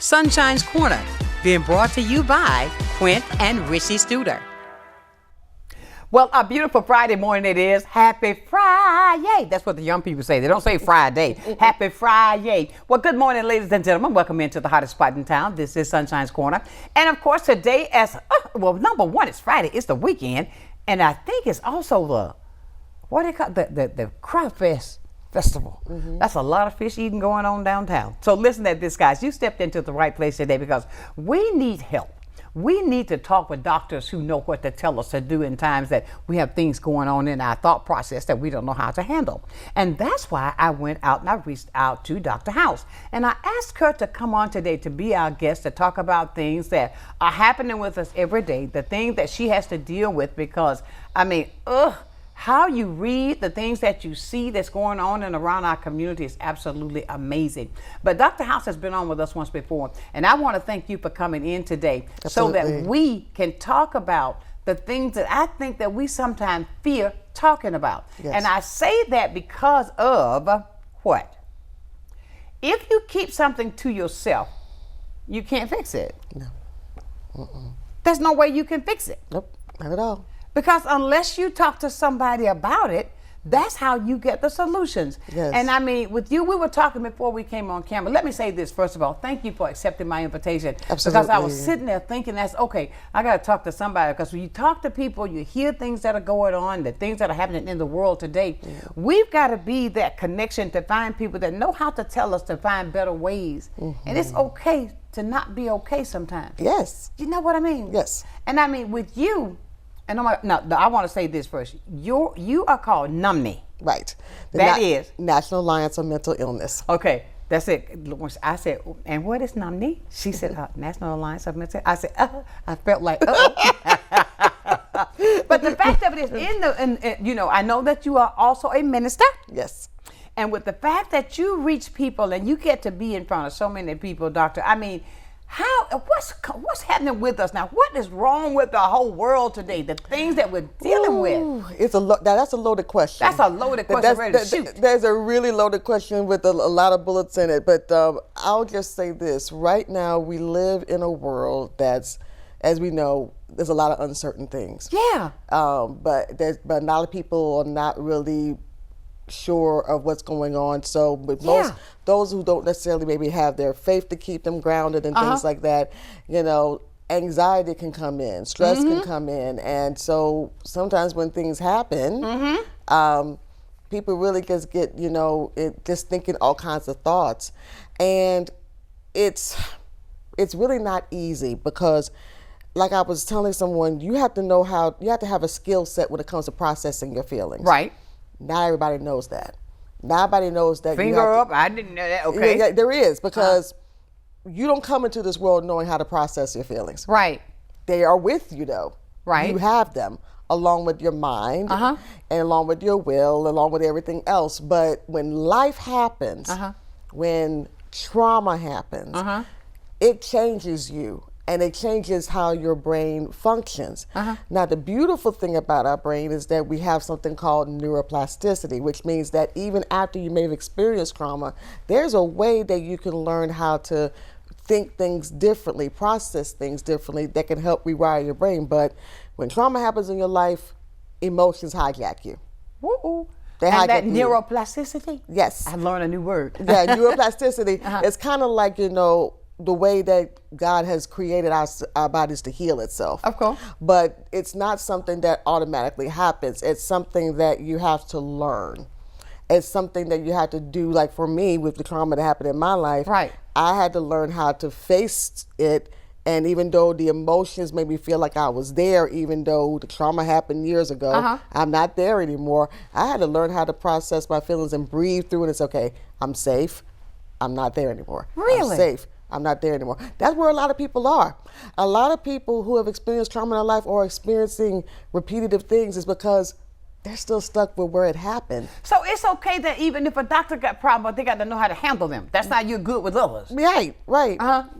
Sunshine's Corner, being brought to you by Quint and Richie Studer. Well, a beautiful Friday morning it is. Happy Friday. That's what the young people say. They don't say Friday. Happy Friday. Well, good morning, ladies and gentlemen. Welcome into the hottest spot in town. This is Sunshine's Corner. And, of course, today number one, it's Friday. It's the weekend. And I think it's also the Crawfish Festival. Mm-hmm. That's a lot of fish eating going on downtown. So listen at this, guys. You stepped into the right place today because we need help. We need to talk with doctors who know what to tell us to do in times that we have things going on in our thought process that we don't know how to handle. And that's why I went out and I reached out to Dr. House. And I asked her to come on today to be our guest to talk about things that are happening with us every day, the things that she has to deal with because, how you read the things that you see that's going on and around our community is absolutely amazing. But Dr. House has been on with us once before, and I want to thank you for coming in today. Absolutely. So that we can talk about the things that I think that we sometimes fear talking about. Yes. And I say that because of what? If you keep something to yourself, you can't fix it. No. There's no way you can fix it. Nope, not at all. Because unless you talk to somebody about it, that's how you get the solutions. Yes. And I mean, with you, we were talking before we came on camera. Let me say this, first of all. Thank you for accepting my invitation. Absolutely. Because I was sitting there thinking, that's okay, I got to talk to somebody. Because when you talk to people, you hear things that are going on, the things that are happening in the world today. Yeah. We've got to be that connection to find people that know how to tell us to find better ways. Mm-hmm. And it's okay to not be okay sometimes. Yes. You know what I mean? Yes. And I mean, with you, and I want to say this first. You are called NUMNE. Right. That is National Alliance on Mental Illness. Okay, that's it. I said, and what is NUMNE? She said, National Alliance of Mental. I said, I felt like, But the fact of it is, I know that you are also a minister. Yes. And with the fact that you reach people and you get to be in front of so many people, Doctor, I mean, what's happening with us now? What is wrong with the whole world today? The things that we're dealing with. That's a loaded question. That's a loaded question. Ready to shoot. There's a really loaded question with a lot of bullets in it. But I'll just say this: right now, we live in a world that's, as we know, there's a lot of uncertain things. Yeah. But a lot of people are not really sure of what's going on. So with those who don't necessarily maybe have their faith to keep them grounded and things like that, anxiety can come in, stress can come in. And so sometimes when things happen, people really just get, just thinking all kinds of thoughts. And it's really not easy because, like I was telling someone, you have to have a skill set when it comes to processing your feelings. Right. Not everybody knows that. Nobody knows that. Finger up. I didn't know that. Okay. Yeah, there is, because you don't come into this world knowing how to process your feelings. Right. They are with you, though. Right. You have them along with your mind and along with your will, along with everything else. But when life happens, when trauma happens, it changes you. And it changes how your brain functions. Now, the beautiful thing about our brain is that we have something called neuroplasticity, which means that even after you may have experienced trauma, there's a way that you can learn how to think things differently, process things differently that can help rewire your brain. But when trauma happens in your life, emotions hijack you. Woo-hoo. And that neuroplasticity? Yes. I learned a new word. Yeah, neuroplasticity. It's kind of like, the way that God has created our bodies to heal itself. Of course. But it's not something that automatically happens. It's something that you have to learn. It's something that you have to do. Like for me, with the trauma that happened in my life, right. I had to learn how to face it. And even though the emotions made me feel like I was there, even though the trauma happened years ago, I'm not there anymore. I had to learn how to process my feelings and breathe through it. It's okay. I'm safe. I'm not there anymore. Really? I'm safe. I'm not there anymore. That's where a lot of people are. A lot of people who have experienced trauma in their life or experiencing repetitive things is because they're still stuck with where it happened. So it's okay that even if a doctor got problems, they got to know how to handle them. That's how you're good with others. Right.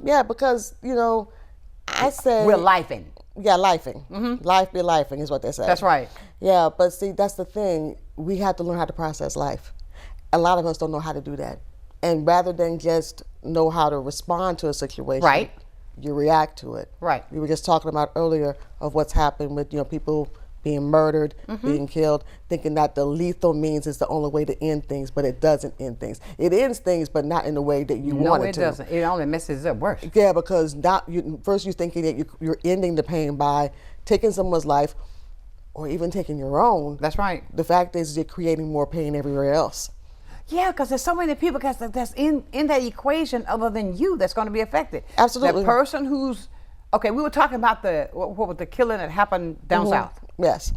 Yeah, because, I say... We're lifing. Yeah, lifing. Life be lifing is what they say. That's right. Yeah, but see, that's the thing. We have to learn how to process life. A lot of us don't know how to do that. And rather than just know how to respond to a situation, Right. you react to it. Right. We were just talking about earlier of what's happened with, people being murdered, being killed, thinking that the lethal means is the only way to end things, but it doesn't end things. It ends things, but not in the way that you want it to. No, it doesn't. It only messes it worse. Yeah, because first you're thinking that you're ending the pain by taking someone's life or even taking your own. That's right. The fact is you're creating more pain everywhere else. Yeah, because there's so many people that's in that equation other than you that's going to be affected. Absolutely. The person who's, okay, we were talking about what was the killing that happened down south. Yes.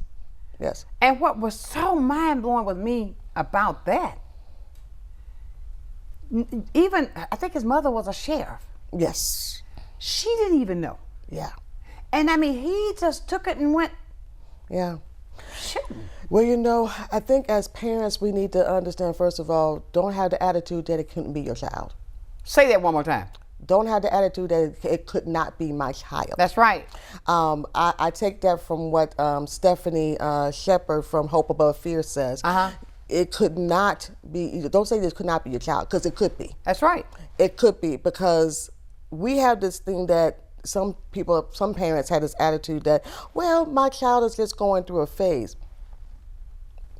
Yes. And what was so mind-blowing with me about that, even, I think his mother was a sheriff. Yes. She didn't even know. Yeah. And I mean, he just took it and went Yeah. shooting. Well, I think as parents, we need to understand, first of all, don't have the attitude that it couldn't be your child. Say that one more time. Don't have the attitude that it could not be my child. That's right. I take that from what Stephanie Shepard from Hope Above Fear says. It could not be, don't say this could not be your child, because it could be. That's right. It could be, because we have this thing that some parents had this attitude that, well, my child is just going through a phase.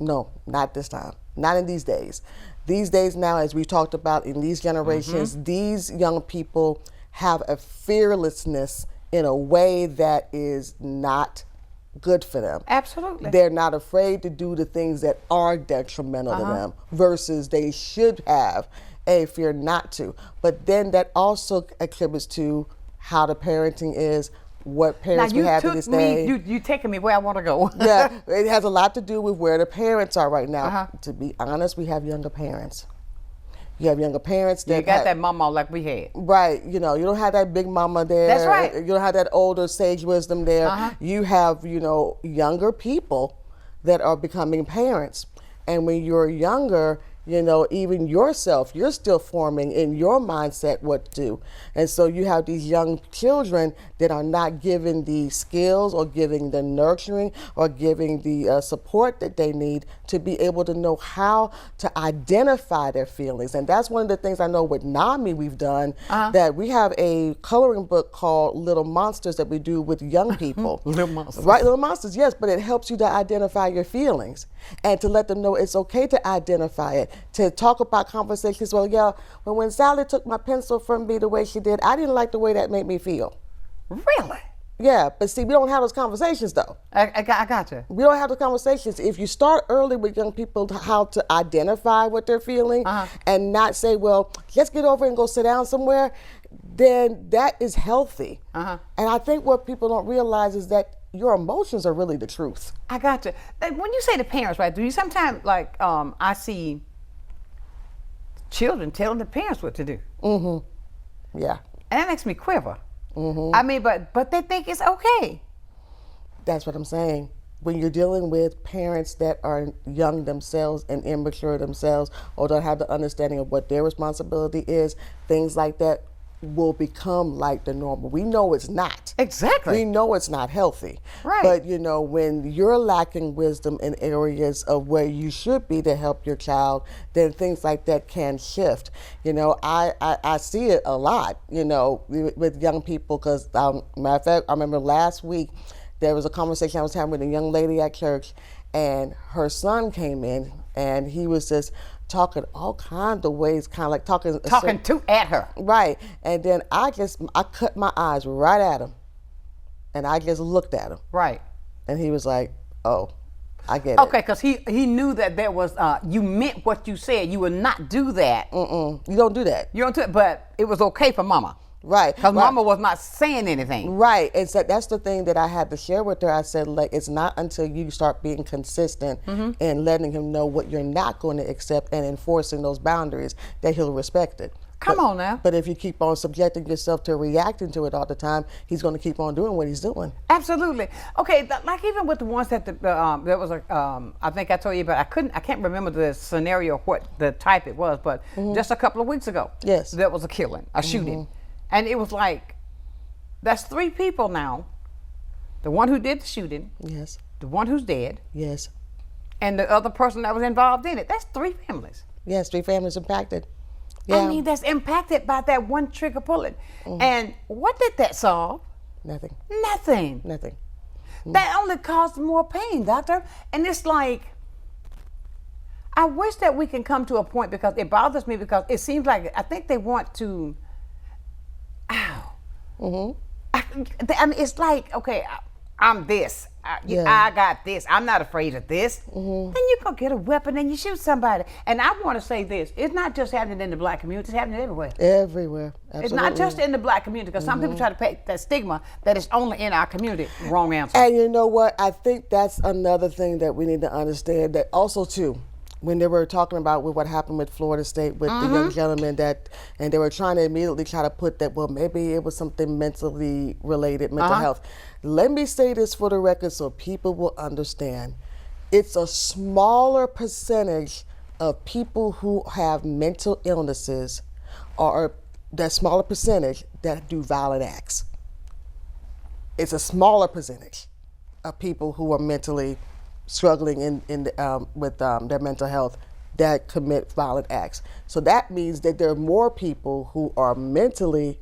No, not this time. Not in these days. These days now, as we talked about in these generations, these young people have a fearlessness in a way that is not good for them. Absolutely. They're not afraid to do the things that are detrimental to them, versus they should have a fear not to. But then that also attributes to how the parenting is, what parents we have to this day. You taking me where I want to go. Yeah, it has a lot to do with where the parents are right now. To be honest, we have younger parents. You have younger parents that you got that mama like we had. Right, you don't have that big mama there. That's right. You don't have that older sage wisdom there. You have, younger people that are becoming parents. And when you're younger, even yourself, you're still forming in your mindset what to do. And so you have these young children that are not given the skills or giving the nurturing or giving the support that they need to be able to know how to identify their feelings. And that's one of the things I know with NAMI we've done, that we have a coloring book called Little Monsters that we do with young people. Little Monsters. Right, Little Monsters, yes, but it helps you to identify your feelings and to let them know it's okay to identify it. To talk about conversations, when Sally took my pencil from me the way she did, I didn't like the way that made me feel. Really? Yeah, but see, we don't have those conversations though. I got you. We don't have the conversations. If you start early with young people how to identify what they're feeling and not say, well, let's get over and go sit down somewhere, then that is healthy. And I think what people don't realize is that your emotions are really the truth. I got you. When you say the parents, right, do you sometimes, I see children telling the parents what to do? Yeah. And that makes me quiver. I mean, but they think it's okay. That's what I'm saying. When you're dealing with parents that are young themselves and immature themselves, or don't have the understanding of what their responsibility is, things like that will become like the normal. We know it's not. Exactly. We know it's not healthy. Right. But when you're lacking wisdom in areas of where you should be to help your child, then things like that can shift. I see it a lot, with young people, because matter of fact, I remember last week there was a conversation I was having with a young lady at church, and her son came in and he was just talking all kinds of ways, kind of like talking at her. Right. And then I cut my eyes right at him, and I just looked at him. Right. And he was like, oh, I get it. Okay, because he knew that there was, you meant what you said. You would not do that. You don't do that. You don't do it, but it was okay for mama. Right. Because mama was not saying anything. Right. And so that's the thing that I had to share with her. I said, it's not until you start being consistent and letting him know what you're not going to accept and enforcing those boundaries that he'll respect it. Come on now. But if you keep on subjecting yourself to reacting to it all the time, he's going to keep on doing what he's doing. Absolutely. Okay, like even with the ones that there was I think I told you about. I can't remember the scenario, what the type it was, but just a couple of weeks ago, yes, there was a killing, a shooting, and it was like, that's 3 people now. The one who did the shooting, yes, the one who's dead, yes, and the other person that was involved in it. That's 3 families. Yes, 3 families impacted. Yeah. I mean, that's impacted by that one trigger pulling. And what did that solve? Nothing. Nothing. Nothing. That only caused more pain, doctor. And it's like, I wish that we can come to a point, because it bothers me, because it seems like, I think they want to, I mean, it's like, okay, I'm this. I got this. I'm not afraid of this. Then you go get a weapon and you shoot somebody. And I want to say this. It's not just happening in the black community. It's happening everywhere. Everywhere. Absolutely. It's not just in the black community, because some people try to paint that stigma that it's only in our community. Wrong answer. And you know what? I think that's another thing that we need to understand, that also too, when they were talking about what happened with Florida State with the young gentleman, and they were trying to immediately try to put that, well, maybe it was something mentally related, mental health. Let me say this for the record so people will understand. It's a smaller percentage of people who have mental illnesses, or that smaller percentage that do violent acts. It's a smaller percentage of people who are mentally struggling with their mental health that commit violent acts. So that means that there are more people who are mentally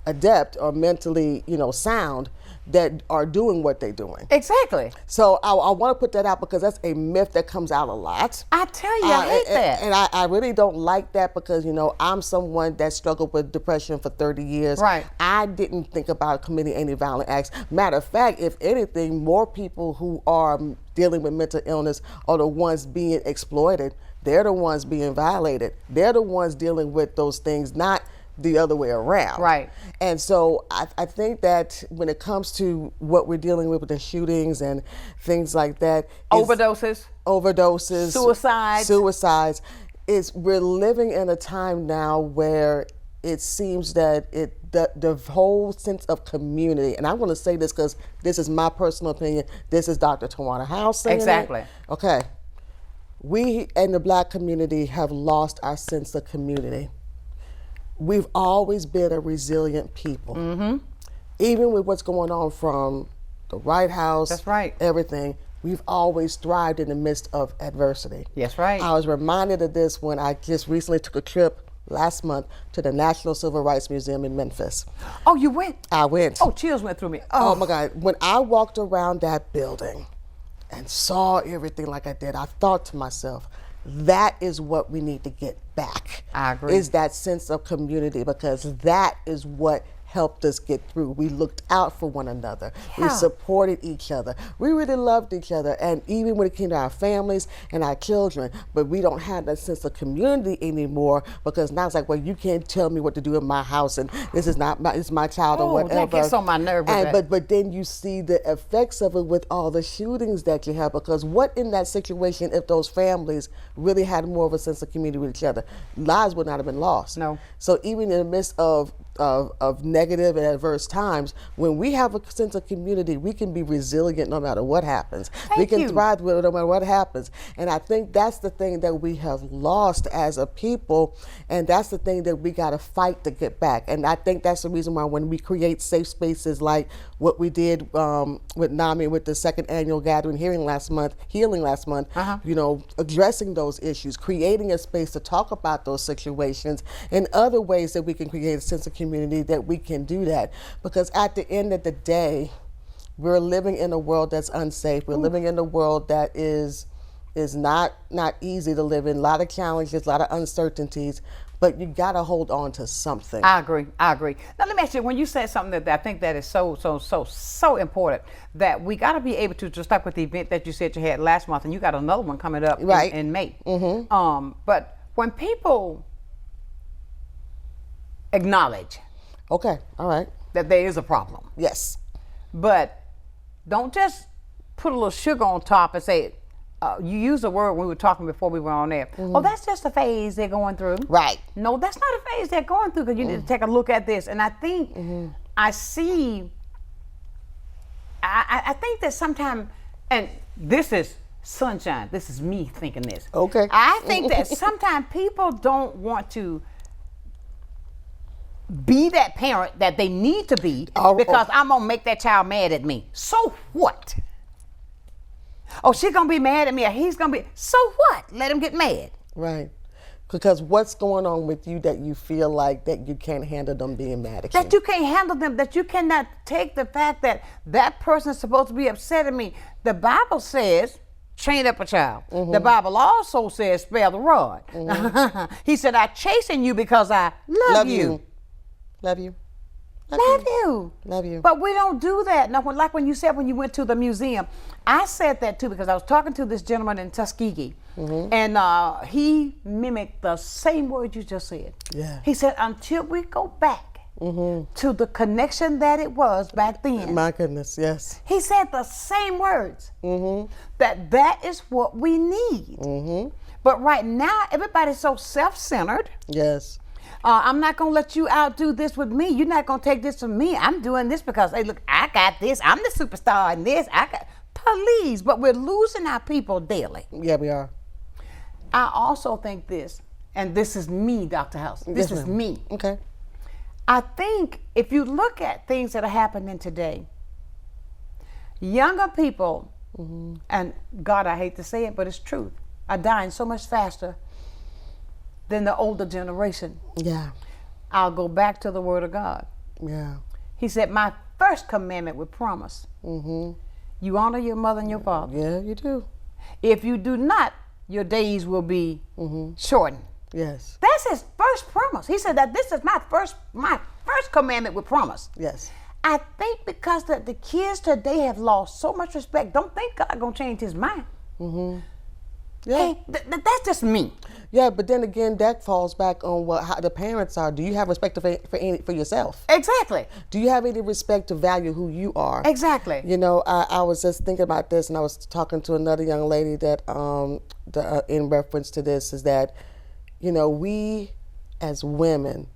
adept or mentally, sound, that are doing what they're doing. Exactly. So I want to put that out, because that's a myth that comes out a lot. I tell you, I hate that. And I really don't like that, because, I'm someone that struggled with depression for 30 years. Right. I didn't think about committing any violent acts. Matter of fact, if anything, more people who are dealing with mental illness are the ones being exploited. They're the ones being violated. They're the ones dealing with those things, not the other way around. Right. And so I think that when it comes to what we're dealing with the shootings and things like that, Overdoses, suicides, we're living in a time now where it seems that the whole sense of community, and I'm going to say this because this is my personal opinion, this is Dr. Tawana House saying exactly. it. Okay. We in the black community have lost our sense of community. We've always been a resilient people. Even with what's going on from the White House, that's right, everything, we've always thrived in the midst of adversity. That's right. I was reminded of this when I just recently took a trip last month to the National Civil Rights Museum in Memphis. Oh, you went? I went. Oh, chills went through me. Oh my God. When I walked around that building and saw everything like I did, I thought to myself, that is what we need to get back. I agree. Is that sense of community, because that is what helped us get through. We looked out for one another. Yeah. We supported each other. We really loved each other. And even when it came to our families and our children, but we don't have that sense of community anymore, because now it's like, well, you can't tell me what to do in my house, and this is not it's my child or whatever. That gets on my nerve. But then you see the effects of it with all the shootings that you have, because what in that situation, if those families really had more of a sense of community with each other, lives would not have been lost. No. So even in the midst of negative and adverse times, when we have a sense of community, we can be resilient no matter what happens. We can thrive no matter what happens. And I think that's the thing that we have lost as a people, and that's the thing that we got to fight to get back. And I think that's the reason why when we create safe spaces like what we did with NAMI with the second annual gathering healing last month, addressing those issues, creating a space to talk about those situations, and other ways that we can create a sense of community, that we can do that. Because at the end of the day, we're living in a world that's unsafe. We're living in a world that is not easy to live in. A lot of challenges, a lot of uncertainties, but you got to hold on to something. I agree. Now let me ask you, when you said something that I think that is so important, that we got to be able to, just like with the event that you said you had last month, and you got another one coming up in May. But when people acknowledge, okay, all right, that there is a problem, yes, but don't just put a little sugar on top and say, you used a word when we were talking before we were on there. Oh, that's just a phase they're going through. Right. No, that's not a phase they're going through, because you need to take a look at this. And I think I think that sometimes, and this is Sonshine, this is me thinking this. Okay. I think that sometimes people don't want to be that parent that they need to be, because I'm going to make that child mad at me. So what? Oh, she's going to be mad at me, or he's going to be, so what? Let him get mad. Right. Because what's going on with you that you feel like that you can't handle them being mad at you? That you can't handle them, that you cannot take the fact that that person is supposed to be upset at me. The Bible says, train up a child. The Bible also says, spare the rod. He said, I chasten you because I love you. Love you. Love you. Love you. But we don't do that. Now, like when you said when you went to the museum, I said that too because I was talking to this gentleman in Tuskegee, and he mimicked the same word you just said. Yeah. He said, until we go back to the connection that it was back then. My goodness, yes. He said the same words. That is what we need. But right now, everybody's so self-centered. Yes. I'm not going to let you outdo this with me. You're not going to take this from me. I'm doing this because, hey, look, I got this. I'm the superstar in this. Please, but we're losing our people daily. Yeah, we are. I also think this, and this is me, Dr. House. This is me. Okay. I think if you look at things that are happening today, younger people, and God, I hate to say it, but it's truth, are dying so much faster than the older generation. Yeah. I'll go back to the Word of God. Yeah. He said, my first commandment with promise. You honor your mother and your father. Yeah, you do. If you do not, your days will be shortened. Yes. That's his first promise. He said that this is my first commandment with promise. Yes. I think because the kids today have lost so much respect, don't think God gonna change his mind. Yeah. Hey, that's just me. Yeah, but then again, that falls back on how the parents are. Do you have respect for yourself? Exactly. Do you have any respect to value who you are? Exactly. You know, I was just thinking about this, and I was talking to another young lady that, in reference to this, is that, you know, we as women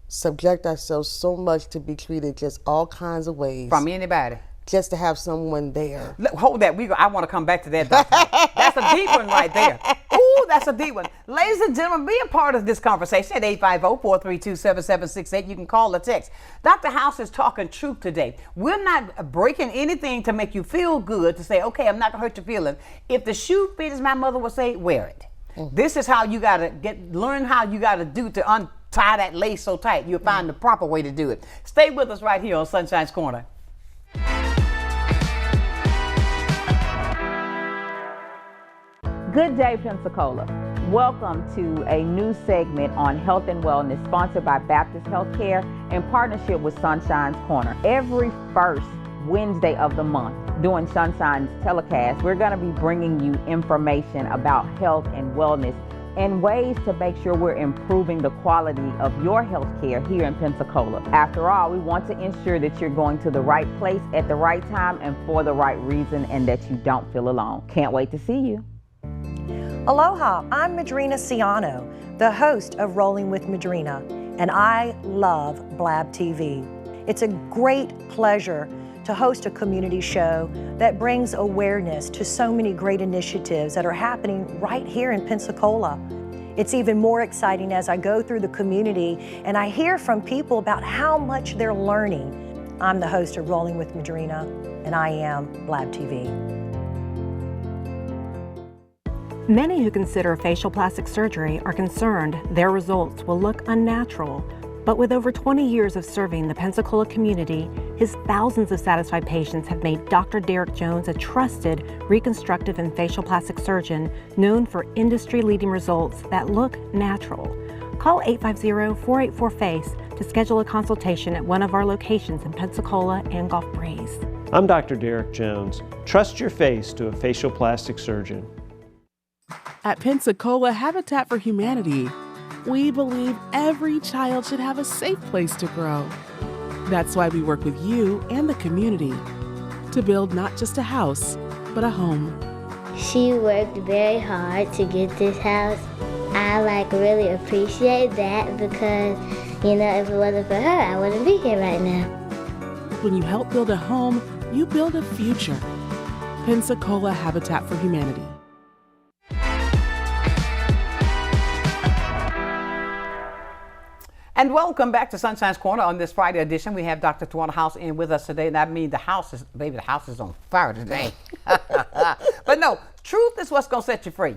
subject ourselves so much to be treated just all kinds of ways. From anybody. Just to have someone there. Hold that. I want to come back to that, Doctor. That's a deep one right there. Ooh, that's a deep one. Ladies and gentlemen, be a part of this conversation at 850-432-7768. You can call or text. Dr. House is talking truth today. We're not breaking anything to make you feel good, to say, okay, I'm not going to hurt your feelings. If the shoe fits, as my mother would say, wear it. This is how you got to learn how you got to do to untie that lace so tight. You'll find the proper way to do it. Stay with us right here on Sunshine's Corner. Good day, Pensacola. Welcome to a new segment on health and wellness sponsored by Baptist Healthcare in partnership with Sunshine's Corner. Every first Wednesday of the month during Sunshine's telecast, we're going to be bringing you information about health and wellness and ways to make sure we're improving the quality of your health care here in Pensacola. After all, we want to ensure that you're going to the right place at the right time and for the right reason, and that you don't feel alone. Can't wait to see you. Aloha, I'm Madrina Ciano, the host of Rolling with Madrina, and I love Blab TV. It's a great pleasure to host a community show that brings awareness to so many great initiatives that are happening right here in Pensacola. It's even more exciting as I go through the community and I hear from people about how much they're learning. I'm the host of Rolling with Madrina, and I am Blab TV. Many who consider facial plastic surgery are concerned their results will look unnatural. But with over 20 years of serving the Pensacola community, his thousands of satisfied patients have made Dr. Derek Jones a trusted reconstructive and facial plastic surgeon known for industry-leading results that look natural. Call 850-484-FACE to schedule a consultation at one of our locations in Pensacola and Gulf Breeze. I'm Dr. Derek Jones. Trust your face to a facial plastic surgeon. At Pensacola Habitat for Humanity, we believe every child should have a safe place to grow. That's why we work with you and the community to build not just a house, but a home. She worked very hard to get this house. I really appreciate that because, if it wasn't for her, I wouldn't be here right now. When you help build a home, you build a future. Pensacola Habitat for Humanity. And welcome back to Sunshine's Corner on this Friday edition. We have Dr. Tawana House in with us today. And I mean, the house is on fire today. But no, truth is what's going to set you free.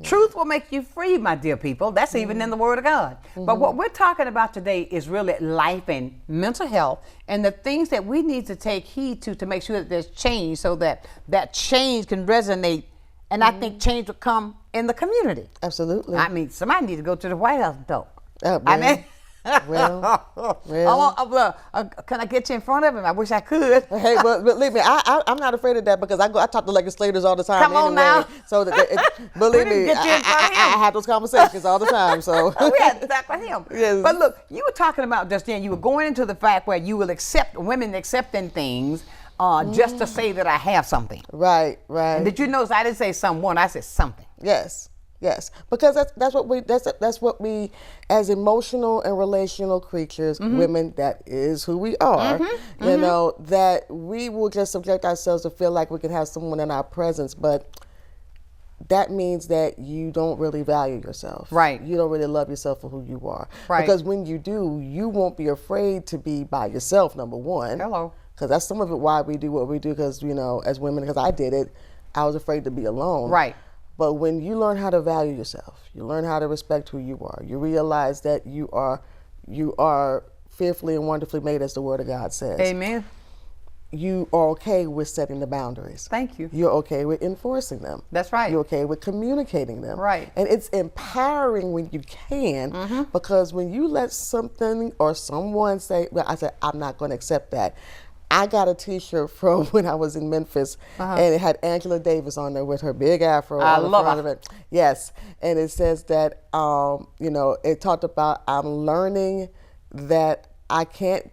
Truth will make you free, my dear people. That's even in the Word of God. But what we're talking about today is really life and mental health and the things that we need to take heed to make sure that there's change so that that change can resonate. And I think change will come in the community. Absolutely. I mean, somebody needs to go to the White House, though. I mean, can I get you in front of him? I wish I could. Hey, but believe me, I'm not afraid of that because I talk to legislators all the time. Come on now. So believe me, I have those conversations all the time. So we had to talk with him. Yes. But look, you were talking about just then. You were going into the fact where you will accept women accepting things just to say that I have something. Right. And did you notice I didn't say someone? I said something. Yes, because that's what we as emotional and relational creatures, women, that is who we are. You know, that we will just subject ourselves to feel like we can have someone in our presence, but that means that you don't really value yourself. Right. You don't really love yourself for who you are. Right. Because when you do, you won't be afraid to be by yourself, number one. Hello. Because that's some of it why we do what we do, because, you know, as women, because I did it, I was afraid to be alone. Right. But when you learn how to value yourself, you learn how to respect who you are, you realize that you are fearfully and wonderfully made, as the Word of God says. Amen. You are okay with setting the boundaries. Thank you. You're okay with enforcing them. That's right. You're okay with communicating them. Right. And it's empowering when you can, because when you let something or someone say, well, I said, I'm not going to accept that. I got a T-shirt from when I was in Memphis, and it had Angela Davis on there with her big afro on the front of it. Yes, and it says that, you know, it talked about I'm learning that I can't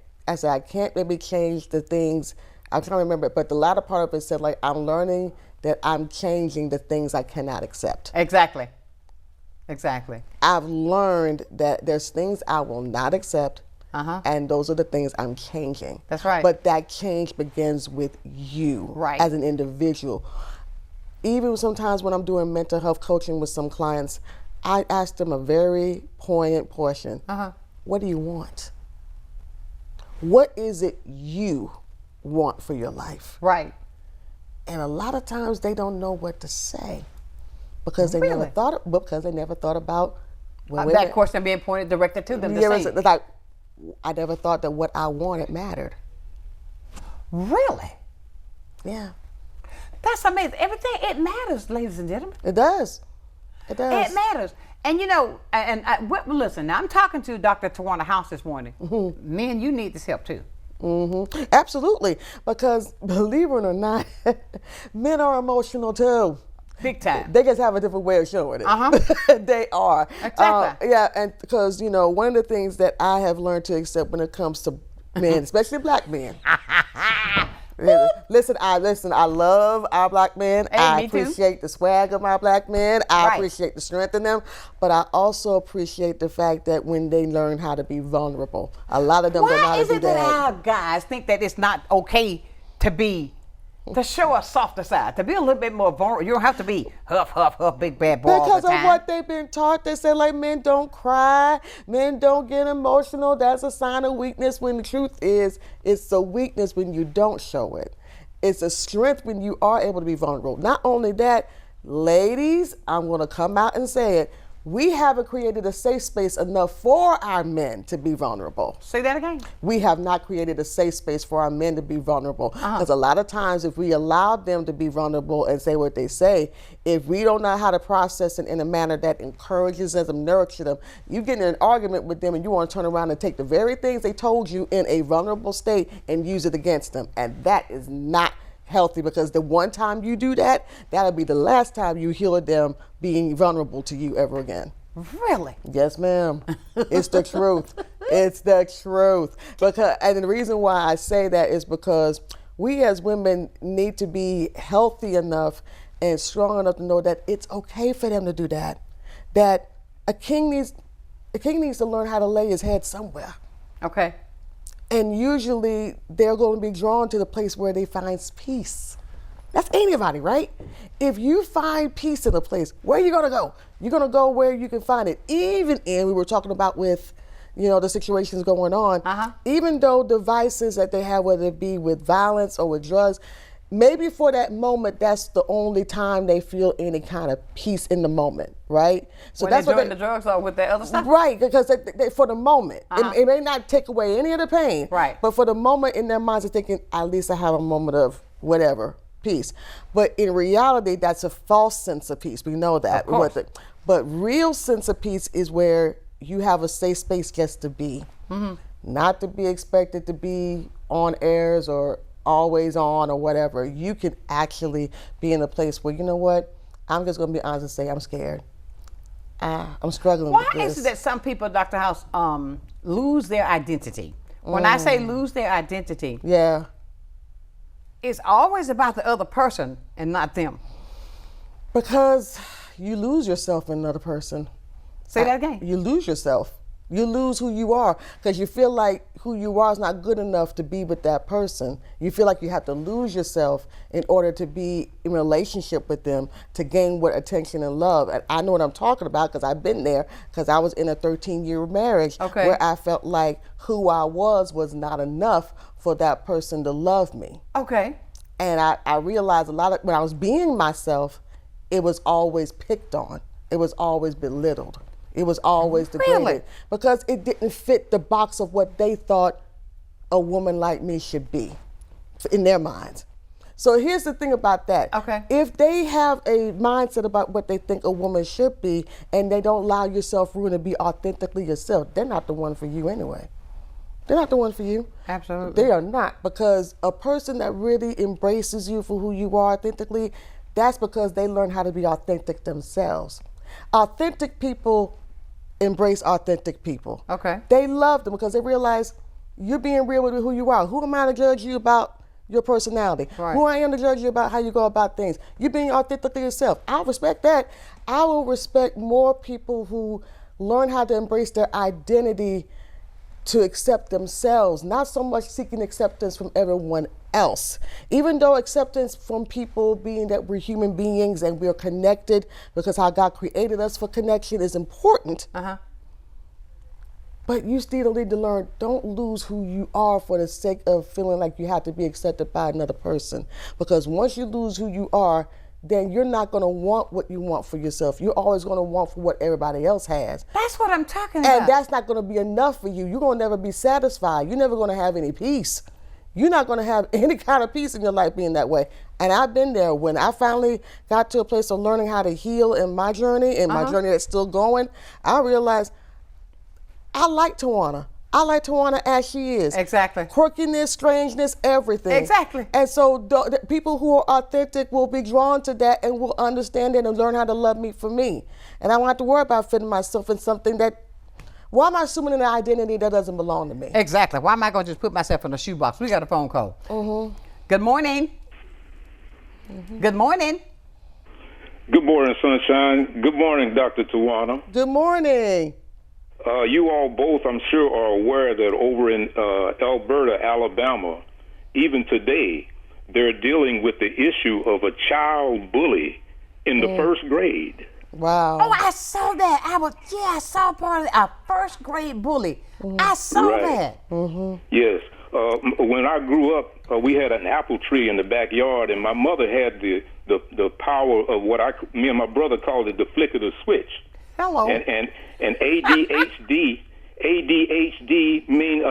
maybe change the things. I'm trying to remember, but the latter part of it said, like, I'm learning that I'm changing the things I cannot accept. Exactly. I've learned that there's things I will not accept. And those are the things I'm changing. That's right. But that change begins with you as an individual. Even sometimes when I'm doing mental health coaching with some clients, I ask them a very poignant portion. What do you want? What is it you want for your life? Right. And a lot of times they don't know what to say because they never thought about that question being directed to them. It's like, I never thought that what I wanted mattered. Really? Yeah. That's amazing. Everything, it matters, ladies and gentlemen. It does. It matters. And you know, listen, now I'm talking to Dr. Tawana House this morning. Men, you need this help too. Absolutely. Because believe it or not, men are emotional too. Big time. They just have a different way of showing it. They are. Exactly. Yeah, and because, you know, one of the things that I have learned to accept when it comes to men, especially black men. Listen, I love our black men. Hey, I me too. appreciate the swag of my black men. I appreciate the strength in them. But I also appreciate the fact that when they learn how to be vulnerable, a lot of them don't know how to do that. Why is it that our guys think that it's not okay to show a softer side, to be a little bit more vulnerable? You don't have to be huff, big bad boy all the time. Because of what they've been taught. They say, like, men don't cry, men don't get emotional. That's a sign of weakness, when the truth is, it's a weakness when you don't show it. It's a strength when you are able to be vulnerable. Not only that, ladies, I'm going to come out and say it, we haven't created a safe space enough for our men to be vulnerable. Say that again. We have not created a safe space for our men to be vulnerable. Because a lot of times, if we allow them to be vulnerable and say what they say, if we don't know how to process it in a manner that encourages them and nurtures them, you get in an argument with them and you want to turn around and take the very things they told you in a vulnerable state and use it against them. And that is not healthy, because the one time you do that, that'll be the last time you hear them being vulnerable to you ever again. Really? Yes, ma'am. It's the truth. It's the truth. And the reason why I say that is because we as women need to be healthy enough and strong enough to know that it's okay for them to do that. That a king needs to learn how to lay his head somewhere. Okay. And usually they're going to be drawn to the place where they find peace. That's anybody, right? If you find peace in a place, where are you going to go? You're going to go where you can find it. Even we were talking about with, you know, the situations going on, even though the vices that they have, whether it be with violence or with drugs, maybe for that moment, that's the only time they feel any kind of peace in the moment, right? So when that's what the drugs are with that other stuff, right? Because they, for the moment, it may not take away any of the pain, right? But for the moment, in their minds, they're thinking, at least I have a moment of whatever peace. But in reality, that's a false sense of peace. We know that. Of course. But real sense of peace is where you have a safe space just to be, not to be expected to be on airs or always on or whatever. You can actually be in a place where, you know what, I'm just going to be honest and say I'm scared. I'm struggling with this. Why is it that some people, Dr. House, lose their identity? When I say lose their identity, it's always about the other person and not them. Because you lose yourself in another person. Say that again. You lose yourself. You lose who you are because you feel like who you are is not good enough to be with that person. You feel like you have to lose yourself in order to be in a relationship with them to gain what attention and love. And I know what I'm talking about because I've been there, because I was in a 13-year marriage where I felt like who I was not enough for that person to love me. Okay. And I realized a lot of when I was being myself, it was always picked on. It was always belittled. It was always degraded because it didn't fit the box of what they thought a woman like me should be in their minds. So here's the thing about that. Okay. If they have a mindset about what they think a woman should be and they don't allow yourself room to be authentically yourself, they're not the one for you anyway. They're not the one for you. Absolutely. They are not, because a person that really embraces you for who you are authentically, that's because they learn how to be authentic themselves. Authentic people embrace authentic people. Okay. They love them because they realize you're being real with who you are. Who am I to judge you about your personality? Right. Who I am to judge you about how you go about things? You're being authentically yourself. I respect that. I will respect more people who learn how to embrace their identity to accept themselves, not so much seeking acceptance from everyone else. Even though acceptance from people, being that we're human beings and we're connected because how God created us for connection, is important. But you still need to learn, don't lose who you are for the sake of feeling like you have to be accepted by another person. Because once you lose who you are, then you're not going to want what you want for yourself. You're always going to want for what everybody else has. That's what I'm talking about. And that's not going to be enough for you. You're going to never be satisfied. You're never going to have any peace. You're not going to have any kind of peace in your life being that way. And I've been there. When I finally got to a place of learning how to heal in my journey, and my journey that's still going, I realized I like Tawana. I like Tawana as she is. Exactly. Quirkiness, strangeness, everything. Exactly. And so the people who are authentic will be drawn to that and will understand it and learn how to love me for me. And I won't have to worry about fitting myself in something that, why am I assuming an identity that doesn't belong to me? Exactly. Why am I going to just put myself in a shoebox? We got a phone call. Good morning. Good morning. Good morning, Sonshine. Good morning, Dr. Tawana. Good morning. You all both, I'm sure, are aware that over in Alberta, Alabama, even today, they're dealing with the issue of a child bully in the first grade. Wow. Oh, I saw that. I saw part of it. A first grade bully. I saw that. Yes. When I grew up, we had an apple tree in the backyard, and my mother had the power of what me and my brother called it the flick of the switch. Hello. And ADHD mean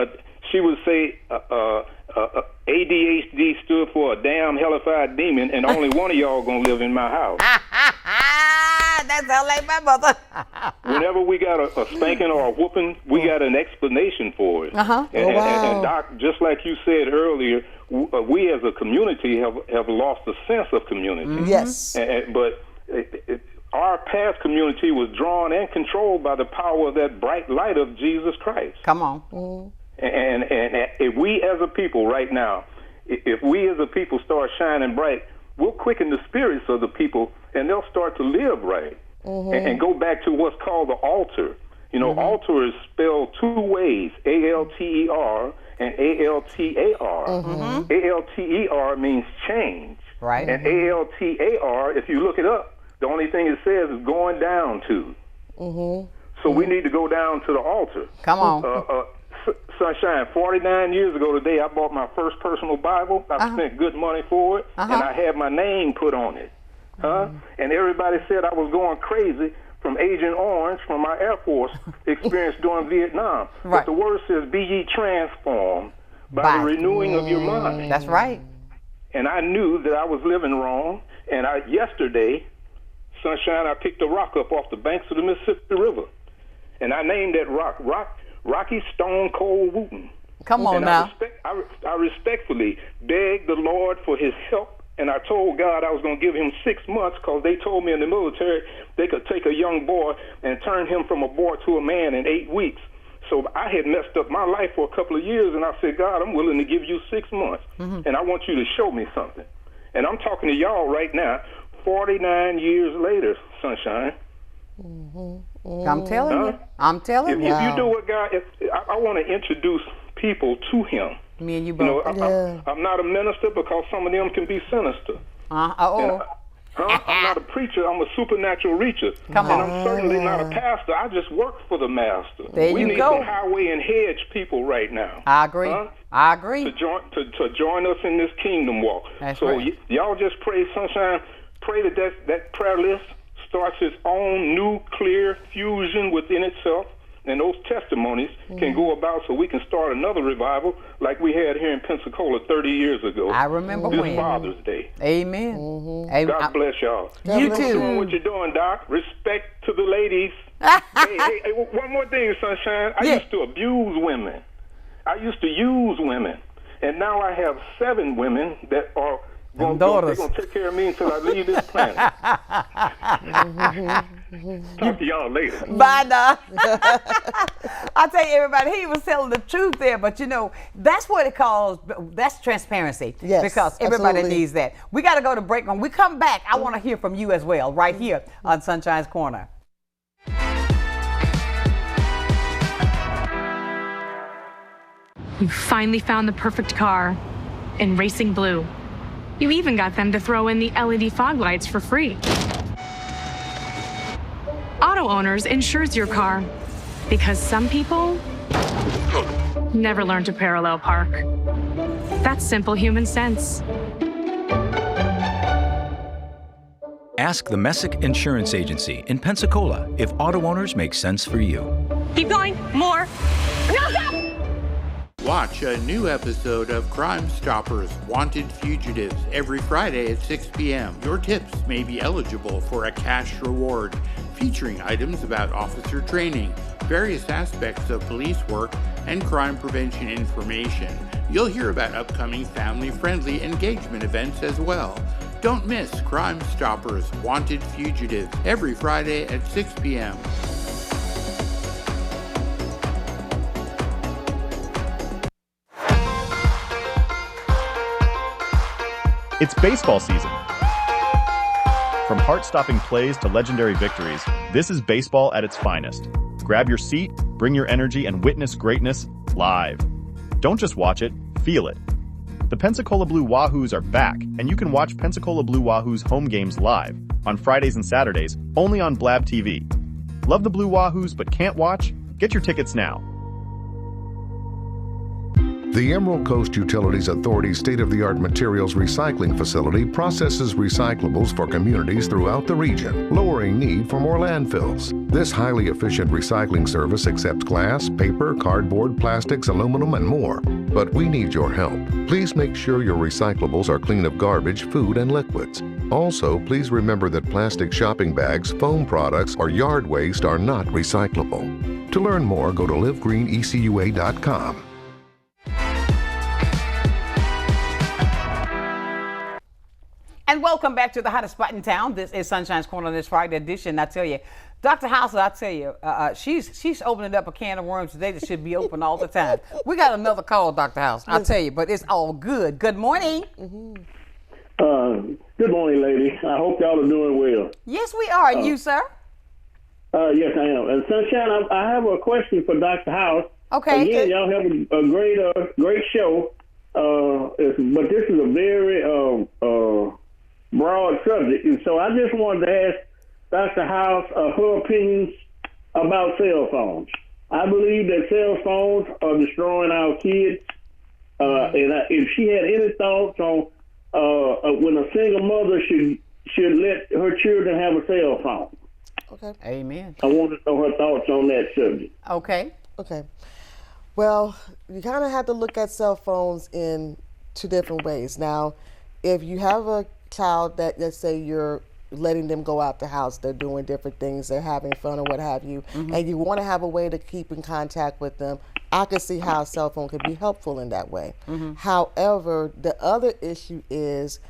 she would say ADHD stood for a damn hellified demon, and only one of y'all gonna live in my house. That sounds like my mother. Whenever we got a spanking or a whooping, we got an explanation for it. And Doc, just like you said earlier, we as a community have lost a sense of community. Yes. But our past community was drawn and controlled by the power of that bright light of Jesus Christ. Come on. And if we as a people right now, if we as a people start shining bright, we'll quicken the spirits of the people, and they'll start to live right. And go back to what's called the altar. You know, altar is spelled two ways, A-L-T-E-R and A-L-T-A-R. A-L-T-E-R means change. Right. And A-L-T-A-R, if you look it up, the only thing it says is going down to. So we need to go down to the altar. Come on. Sonshine, 49 years ago today, I bought my first personal Bible. I spent good money for it, and I had my name put on it. And everybody said I was going crazy from Agent Orange from my Air Force experience during Vietnam. But the word says, be ye transformed by the renewing of your mind. That's right. And I knew that I was living wrong. And yesterday, Sonshine, I picked a rock up off the banks of the Mississippi River. And I named that rock Rocky Stone Cold Wooten. Come on now. I respectfully begged the Lord for his help. And I told God I was going to give him 6 months because they told me in the military they could take a young boy and turn him from a boy to a man in 8 weeks. So I had messed up my life for a couple of years, and I said, God, I'm willing to give you 6 months, and I want you to show me something. And I'm talking to y'all right now, 49 years later, Sonshine. I'm telling you. I'm telling you. If you do what God, I want to introduce people to him. Me and you both. I'm not a minister because some of them can be sinister. I'm not a preacher. I'm a supernatural reacher. Come on. And I'm certainly not a pastor. I just work for the master. There we you need go. some highway and hedge people right now. I agree. I agree. To join us in this kingdom walk. That's so right. Y'all just pray, Sonshine. Pray that prayer list starts its own nuclear fusion within itself. And those testimonies can go about so we can start another revival like we had here in Pensacola 30 years ago. I remember this when. Father's Day. Amen. God bless y'all. You Keep too. doing what you're doing, Doc. Respect to the ladies. hey, one more thing, Sonshine. I used to abuse women. I used to use women. And now I have 7 women that are they're going to take care of me until I leave this planet. Talk to y'all later. Bye, Doc. I tell you, everybody, he was telling the truth there, but you know, that's what it calls, that's transparency. Yes, because everybody absolutely. needs that. We got to go to break. When we come back, I want to hear from you as well, right here on Sonshine's Corner. You finally found the perfect car in Racing Blue. You even got them to throw in the LED fog lights for free. Auto Owners insures your car because some people never learn to parallel park. That's simple human sense. Ask the Messick Insurance Agency in Pensacola if Auto Owners make sense for you. Keep going, more. No, stop! Watch a new episode of Crime Stoppers Wanted Fugitives every Friday at 6 p.m. Your tips may be eligible for a cash reward, featuring items about officer training, various aspects of police work, and crime prevention information. You'll hear about upcoming family-friendly engagement events as well. Don't miss Crime Stoppers Wanted Fugitives every Friday at 6 p.m. It's baseball season. From heart-stopping plays to legendary victories, this is baseball at its finest. Grab your seat, bring your energy, and witness greatness live. Don't just watch it, feel it. The Pensacola Blue Wahoos are back, and you can watch Pensacola Blue Wahoos home games live on Fridays and Saturdays, only on Blab TV. Love the Blue Wahoos but can't watch? Get your tickets now. The Emerald Coast Utilities Authority's state-of-the-art materials recycling facility processes recyclables for communities throughout the region, lowering need for more landfills. This highly efficient recycling service accepts glass, paper, cardboard, plastics, aluminum, and more. But we need your help. Please make sure your recyclables are clean of garbage, food, and liquids. Also, please remember that plastic shopping bags, foam products, or yard waste are not recyclable. To learn more, go to livegreenecua.com. And welcome back to the hottest spot in town. This is Sonshine's Corner on this Friday edition. I tell you, Dr. House, I tell you, she's opening up a can of worms today that should be open all the time. We got another call, Dr. House, I tell you, but it's all good. Good morning. Good morning, lady. I hope y'all are doing well. Yes, we are. And you, sir? Yes, I am. And Sonshine, I have a question for Dr. House. Okay. Again, y'all have a great show, but this is a very broad subject, and so I just wanted to ask Dr. House her opinions about cell phones. I believe that cell phones are destroying our kids. If she had any thoughts on when a single mother should let her children have a cell phone. Okay. Amen. I want to know her thoughts on that subject. Okay. Okay. Well, you kind of have to look at cell phones in two different ways. Now, if you have a child that, let's say you're letting them go out the house, they're doing different things, they're having fun or what have you, and you want to have a way to keep in contact with them, I can see how a cell phone could be helpful in that way. However, the other issue is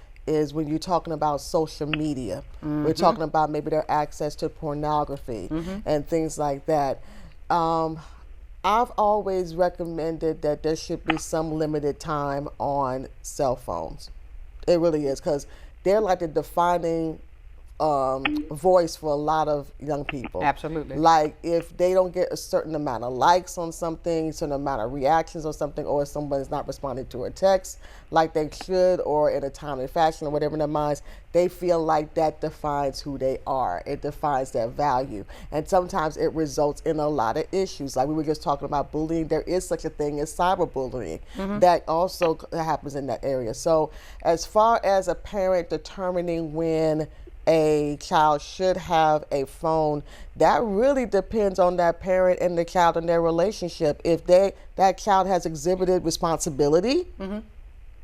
when you're talking about social media. We're talking about maybe their access to pornography and things like that. I've always recommended that there should be some limited time on cell phones. It really is, because they're like the defining voice for a lot of young people. Absolutely. Like if they don't get a certain amount of likes on something, certain amount of reactions on something, or someone's not responding to a text like they should or in a timely fashion or whatever in their minds, they feel like that defines who they are. It defines their value. And sometimes it results in a lot of issues. Like we were just talking about bullying. There is such a thing as cyberbullying that also happens in that area. So as far as a parent determining when a child should have a phone, that really depends on that parent and the child and their relationship. If that child has exhibited responsibility,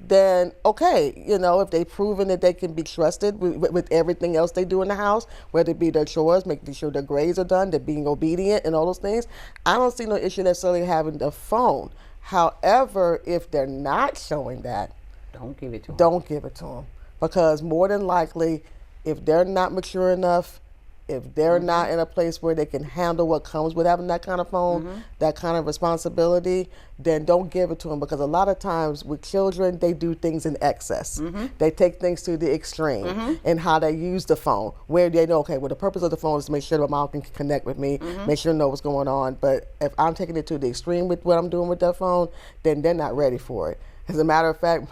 then okay, if they've proven that they can be trusted with everything else they do in the house, whether it be their chores, making sure their grades are done, they're being obedient and all those things, I don't see no issue necessarily having the phone. However, if they're not showing that, don't give it to them. Don't give it to them, because more than likely, if they're not mature enough, if they're not in a place where they can handle what comes with having that kind of phone, that kind of responsibility, then don't give it to them, because a lot of times with children, they do things in excess. They take things to the extreme in how they use the phone, where they know, okay, well, the purpose of the phone is to make sure that my mom can connect with me, make sure to know what's going on. But if I'm taking it to the extreme with what I'm doing with that phone, then they're not ready for it. As a matter of fact,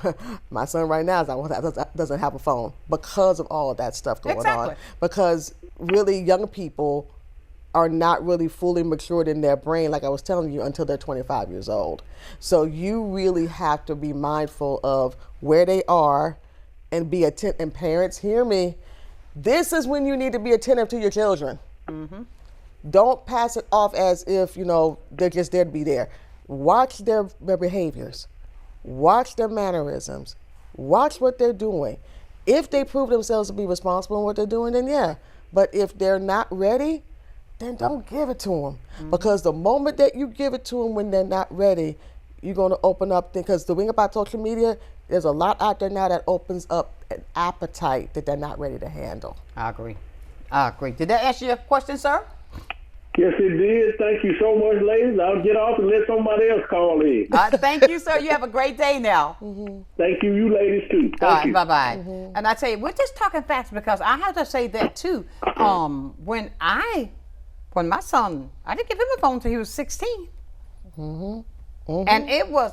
my son right now doesn't have a phone because of all of that stuff going on. Because really young people are not really fully matured in their brain, like I was telling you, until they're 25 years old. So you really have to be mindful of where they are and be attentive. And parents, hear me, this is when you need to be attentive to your children. Don't pass it off as if, they're just there to be there. Watch their behaviors. Watch their mannerisms. Watch what they're doing. If they prove themselves to be responsible in what they're doing, then yeah. But if they're not ready, then don't give it to them. Because the moment that you give it to them when they're not ready, you're going to open up things. Because the thing about social media, there's a lot out there now that opens up an appetite that they're not ready to handle. I agree. Did that answer your question, sir? Yes, it did. Thank you so much, ladies. I'll get off and let somebody else call in. Thank you, sir. You have a great day now. Thank you. You ladies, too. Thank you. Bye-bye. And I tell you, we're just talking facts, because I have to say that, too. When my son, I didn't give him a phone until he was 16. And it was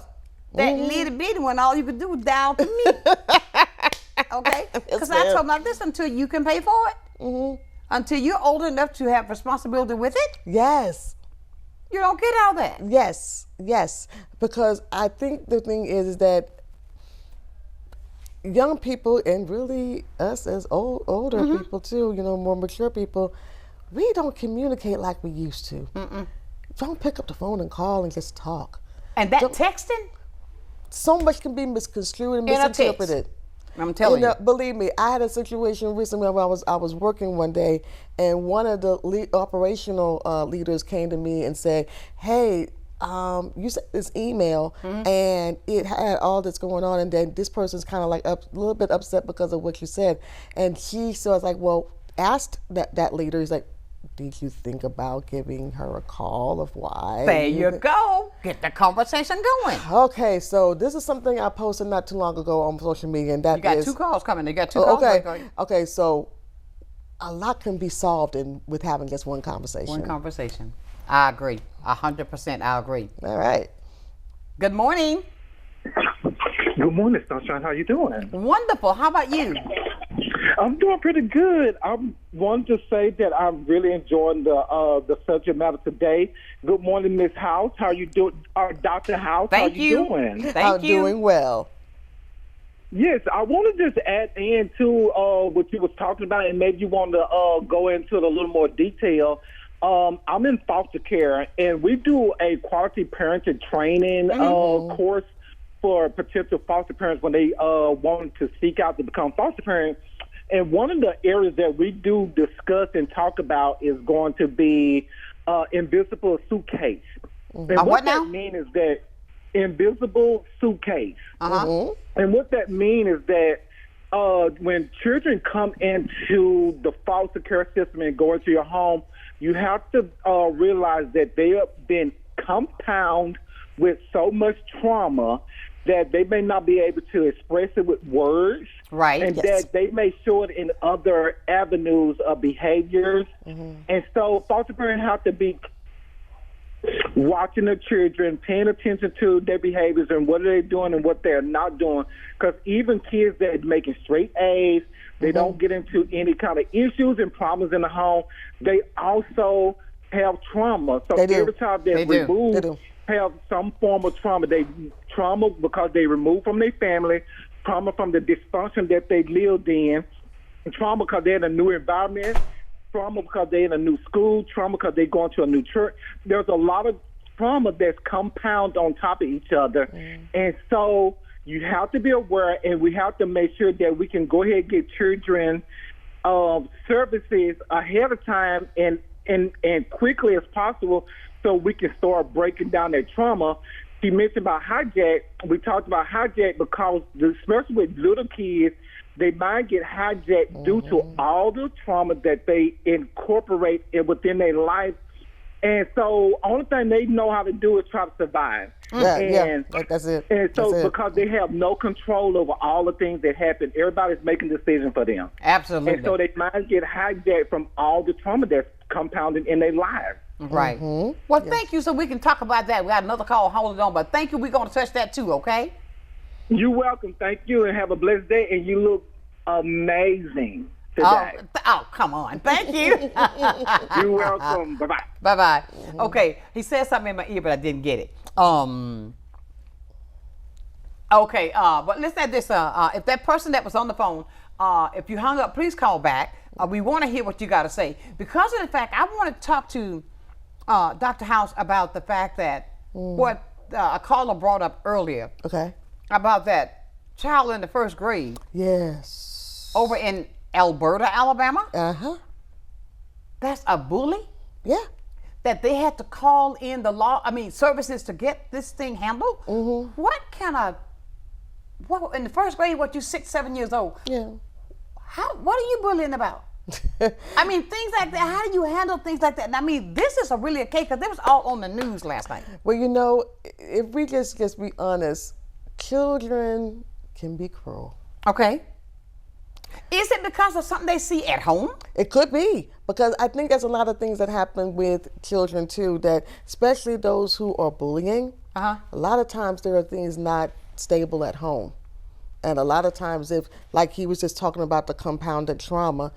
that little bitty one, all you could do was dial to me. Okay? Because I told him, listen, until you can pay for it. Until you're old enough to have responsibility with it? Yes. You don't get all that. Yes. Because I think the thing is that young people, and really us as older people too, more mature people, we don't communicate like we used to. Don't pick up the phone and call and just talk. And that texting? So much can be misconstrued and misinterpreted. I'm telling you. Believe me, I had a situation recently where I was working one day, and one of the operational leaders came to me and said, "Hey, you sent this email, and it had all this going on, and then this person's kind of like a little bit upset because of what you said." And so I was like, "Well," asked that leader. He's like, "Did you think about giving her a call of why?" There you go. Get the conversation going. Okay, so this is something I posted not too long ago on social media, and that you got is, 2 calls coming. You got 2 calls. Okay, so a lot can be solved with having just one conversation. One conversation. I agree. 100%. I agree. All right. Good morning. Good morning, Sonshine. How you doing? Wonderful. How about you? I'm doing pretty good. I wanted to say that I'm really enjoying the subject matter today. Good morning, Miss House. How you doing? Dr. House, how you doing? I'm doing well. Yes, I want to just add into what you was talking about, and maybe you want to go into it a little more detail. I'm in foster care, and we do a quality parenting training course for potential foster parents when they want to seek out to become foster parents. And one of the areas that we do discuss and talk about is going to be invisible suitcase. And what that means is that invisible suitcase. And what that means is that when children come into the foster care system and go into your home, you have to realize that they have been compounded with so much trauma that they may not be able to express it with words. Right. And that they may show it in other avenues of behaviors. And so foster parents have to be watching the children, paying attention to their behaviors and what are they doing and what they're not doing. Because even kids that are making straight A's, they don't get into any kind of issues and problems in the home. They also have trauma. So every time they're removed, have some form of trauma. They trauma because they removed from their family, trauma from the dysfunction that they lived in, trauma because they're in a new environment, trauma because they're in a new school, trauma because they're going to a new church. There's a lot of trauma that's compounded on top of each other. And so you have to be aware, and we have to make sure that we can go ahead and get children services ahead of time and quickly as possible so we can start breaking down that trauma. She mentioned about hijack. We talked about hijack because, especially with little kids, their mind get hijacked due to all the trauma that they incorporate within their life. And so only thing they know how to do is try to survive. That's it. And so because they have no control over all the things that happen, everybody's making decisions for them. Absolutely. And so their minds get hijacked from all the trauma that's compounded in their lives. Right. Well, thank you. So we can talk about that. We got another call. Hold it on. But thank you. We're going to touch that too, okay? You're welcome. Thank you, and have a blessed day. And you look amazing today. Oh, come on. Thank you. You're welcome. Bye-bye. Bye-bye. Okay. He said something in my ear, but I didn't get it. Okay. But let's add this. If that person that was on the phone, if you hung up, please call back. We want to hear what you got to say. Because of the fact, I want to talk to Dr. House about the fact that what a caller brought up earlier. Okay. About that child in the first grade. Yes. Over in Alberta, Alabama. That's a bully. Yeah. That they had to call in services to get this thing handled. What kind of, in the first grade, you 6, 7 years old? Yeah. What are you bullying about? I mean, things like that. How do you handle things like that? And I mean, this is really a case because it was all on the news last night. Well, if we just be honest, children can be cruel. Okay. Is it because of something they see at home? It could be, because I think there's a lot of things that happen with children too, that especially those who are bullying, a lot of times there are things not stable at home. And a lot of times, if, like he was just talking about the compounded trauma,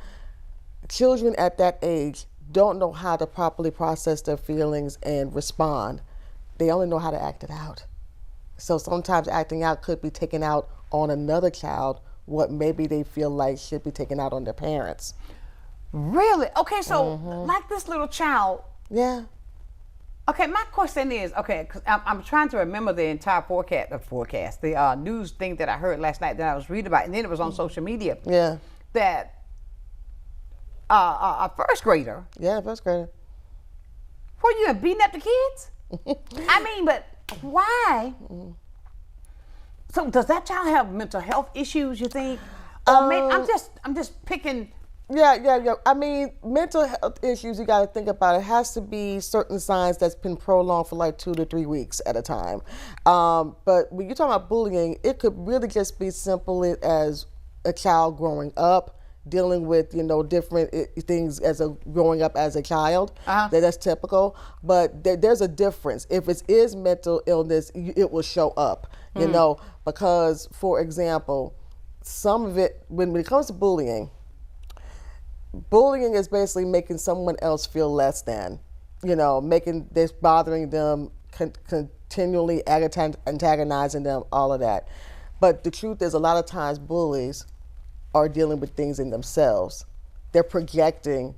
children at that age don't know how to properly process their feelings and respond. They only know how to act it out. So sometimes acting out could be taken out on another child, what maybe they feel like should be taken out on their parents. Really? Okay, so like this little child. Yeah. Okay, my question is, because I'm trying to remember the entire forecast, the news thing that I heard last night that I was reading about, and then it was on social media. Yeah. That a first grader. Yeah, first grader. Were you beating up the kids? I mean, but why? So does that child have mental health issues, you think? Or maybe I'm just picking. Yeah. I mean, mental health issues, you got to think about it. Has to be certain signs that's been prolonged for like 2 to 3 weeks at a time. But when you're talking about bullying, it could really just be simple as a child growing up, dealing with, different things growing up as a child. That's typical. But there's a difference. If it is mental illness, it will show up, because, for example, some of it, when it comes to bullying, bullying is basically making someone else feel less than, making this bothering them, continually antagonizing them, all of that. But the truth is, a lot of times bullies are dealing with things in themselves. They're projecting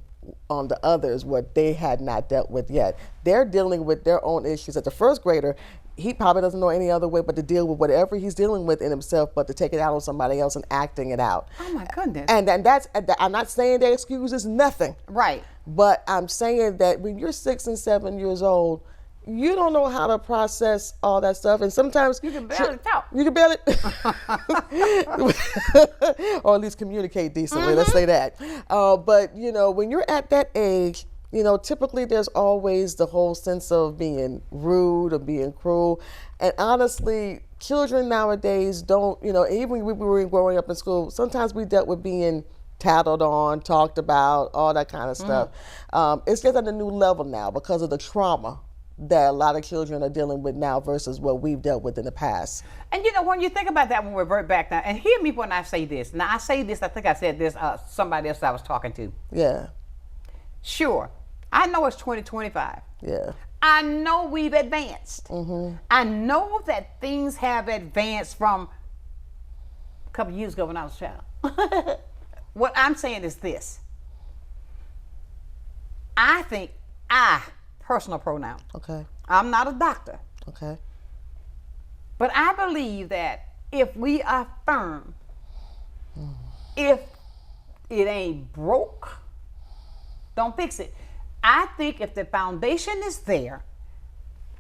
on the others what they had not dealt with yet. They're dealing with their own issues. As a first grader, he probably doesn't know any other way but to deal with whatever he's dealing with in himself, but to take it out on somebody else and acting it out. Oh my goodness. And that's, I'm not saying that excuses nothing. Right. But I'm saying that when you're 6 and 7 years old, you don't know how to process all that stuff, and sometimes you can barely talk. You can barely, or at least communicate decently. Let's say that. But when you're at that age, typically there's always the whole sense of being rude or being cruel, and honestly, children nowadays don't. Even when we were growing up in school, sometimes we dealt with being tattled on, talked about, all that kind of stuff. It's just at a new level now because of the trauma that a lot of children are dealing with now versus what we've dealt with in the past. And when you think about that, when we revert back now, and hear me when I say this. Now I say this, I think I said this, somebody else I was talking to. Yeah. Sure, I know it's 2025. Yeah. I know we've advanced. I know that things have advanced from a couple years ago when I was a child. What I'm saying is this. I think personal pronoun. Okay. I'm not a doctor. Okay. But I believe that if we are firm, if it ain't broke, don't fix it. I think if the foundation is there,